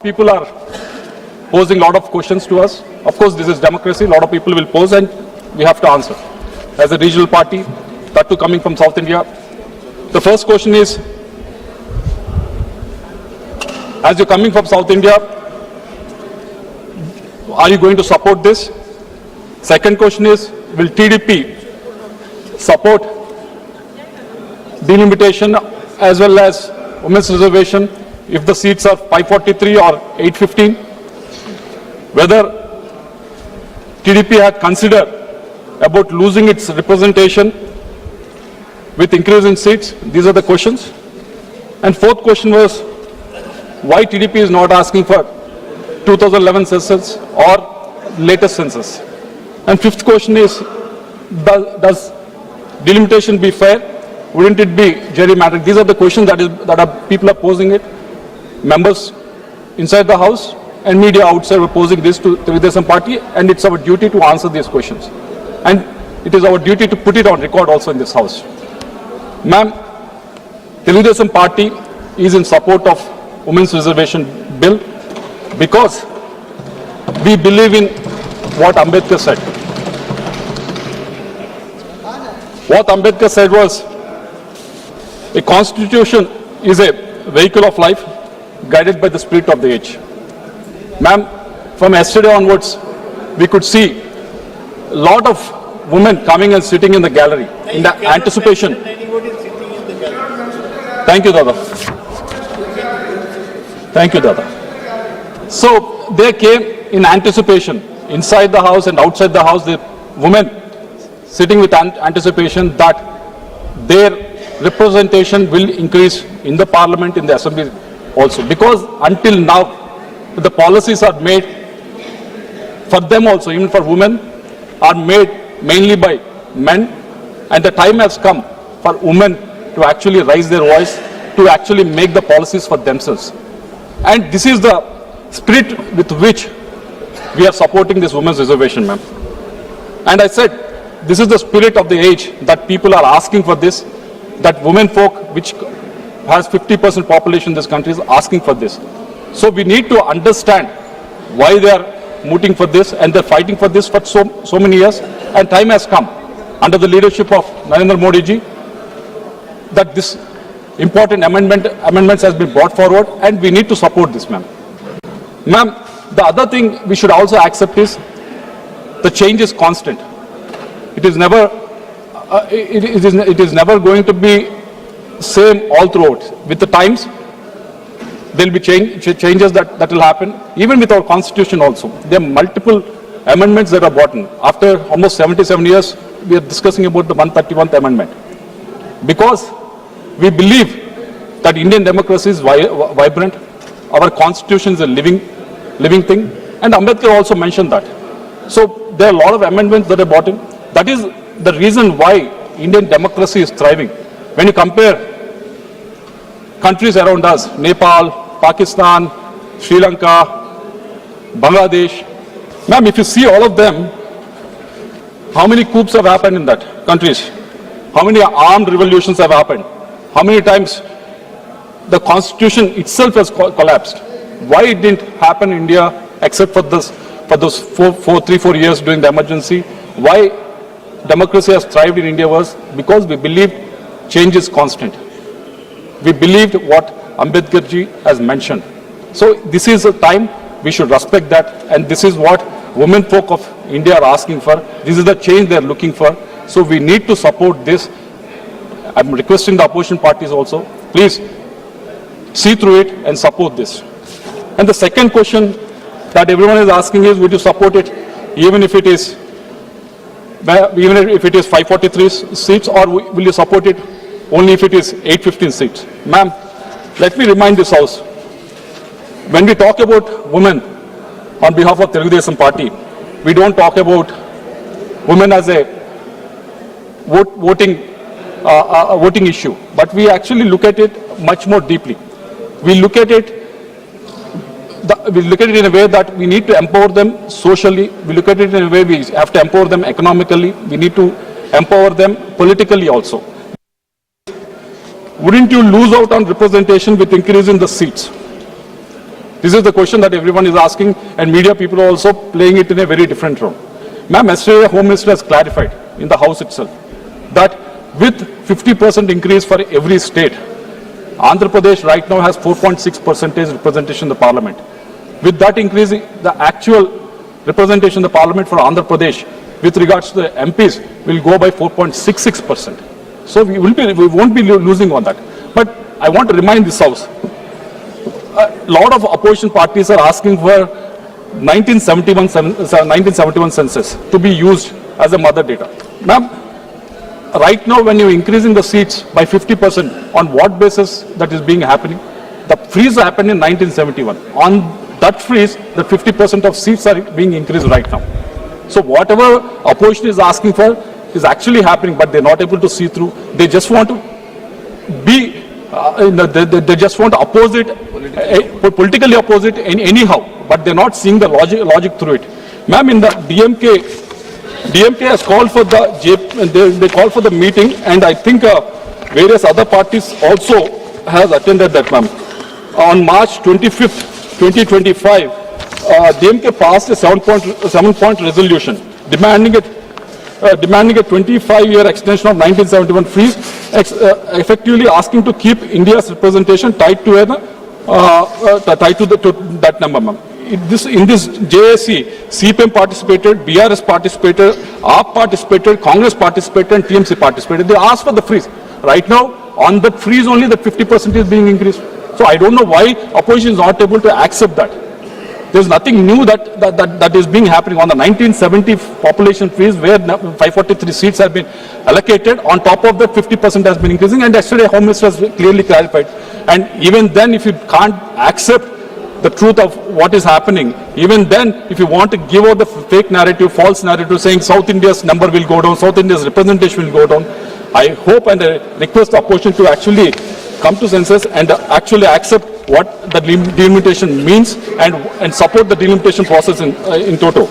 People are posing a lot of questions to us. Of course, this is democracy. A lot of people will pose and we have to answer. As a regional party, that too coming from South India, the first question is, as you're coming from South India, are you going to support this? Second question is, will TDP support delimitation as well as women's reservation if the seats are 543 or 815? Whether TDP had considered about losing its representation with increase in seats? These are the questions. And fourth question was, why TDP is not asking for 2011 census or latest census? And fifth question is, does delimitation be fair? Wouldn't it be gerrymandering? These are the questions that people are posing it. Members inside the house and media outside were posing this to the Telugu party, and it's our duty to answer these questions. And it is our duty to put it on record also in this house. Ma'am, Telugu party is in support of women's reservation bill because we believe in what Ambedkar said. What Ambedkar said was, a constitution is a vehicle of life guided by the spirit of the age. Ma'am, from yesterday onwards, we could see a lot of women coming and sitting in the gallery in the anticipation. Thank you, Dada. Thank you, Dada. So they came in anticipation, inside the house and outside the house, the women sitting with anticipation that their representation will increase in the parliament, in the assembly also. Because until now, the policies are made for them also, even for women, are made mainly by men. And the time has come for women to actually raise their voice, to actually make the policies for themselves. And this is the spirit with which we are supporting this women's reservation, ma'am. And I said, this is the spirit of the age that people are asking for this, that women folk, which has 50% population in this country, is asking for this. So we need to understand why they are mooting for this, and they're fighting for this for so many years. And time has come, under the leadership of Narendra Modi ji, that this important amendments has been brought forward, and we need to support this, ma'am. Ma'am, the other thing we should also accept is the change is constant. It is never, it is never going to be same all throughout. With the times, there will be changes that will happen. Even with our constitution also, there are multiple amendments that are brought in. After almost 77 years, we are discussing about the 131st amendment. Because we believe that Indian democracy is vibrant, our constitution is a living thing, and Ambedkar also mentioned that. So there are a lot of amendments that are brought in. That is the reason why Indian democracy is thriving. When you compare countries around us, Nepal, Pakistan, Sri Lanka, Bangladesh, ma'am, if you see all of them, how many coups have happened in that countries? How many armed revolutions have happened? How many times the constitution itself has collapsed? Why it didn't happen in India except for those 3-4 years during the emergency? Why democracy has thrived in India was because we believed change is constant. We believed what Ambedkar ji has mentioned. So this is a time we should respect that, and this is what women folk of India are asking for. This is the change they are looking for. So we need to support this. I'm requesting the opposition parties also, please see through it and support this. And the second question that everyone is asking is, would you support it even if it is 543 seats, or will you support it only if it is 815 seats? Ma'am, let me remind this house, when we talk about women on behalf of Telugu party, we don't talk about women as a voting issue, but we actually look at it much more deeply. We look at it in a way that we need to empower them socially. We look at it in a way we have to empower them economically. We need to empower them politically also. Wouldn't you lose out on representation with increase in the seats? This is the question that everyone is asking, and media people are also playing it in a very different role. Ma'am, yesterday Home Minister has clarified in the House itself that with 50% increase for every state, Andhra Pradesh right now has 4.6% representation in the parliament. With that increase, the actual representation in the parliament for Andhra Pradesh with regards to the MPs will go by 4.66%. So we won't be losing on that. But I want to remind this House, a lot of opposition parties are asking for 1971 census to be used as a mother data. Ma'am, right now when you're increasing the seats by 50%, on what basis that is being happening? The freeze happened in 1971. On that freeze, the 50% of seats are being increased right now. So whatever opposition is asking for is actually happening, but they're not able to see through. They just want to be, they just want to oppose it, politically oppose it anyhow, but they're not seeing the logic through it. Ma'am, in the DMK has called for the, they called for the meeting, and I think various other parties also has attended that, ma'am. On March 25th, 2025, DMK passed a seven-point resolution demanding a 25-year extension of 1971 freeze, effectively asking to keep India's representation tied to that number, ma'am. In this JSC, CPM participated, BRS participated, AAP participated, Congress participated, and TMC participated. They asked for the freeze. Right now, on that freeze only, the 50% is being increased. So I don't know why opposition is not able to accept that. There's nothing new that is being happening on the 1970 population freeze, where 543 seats have been allocated. On top of that, 50% has been increasing, and yesterday Home Minister has clearly clarified. And even then, if you can't accept the truth of what is happening, even then, if you want to give out the fake narrative, false narrative, saying South India's number will go down, South India's representation will go down, I hope and I request the opposition to actually come to senses and actually accept what the delimitation means and support the delimitation process in total.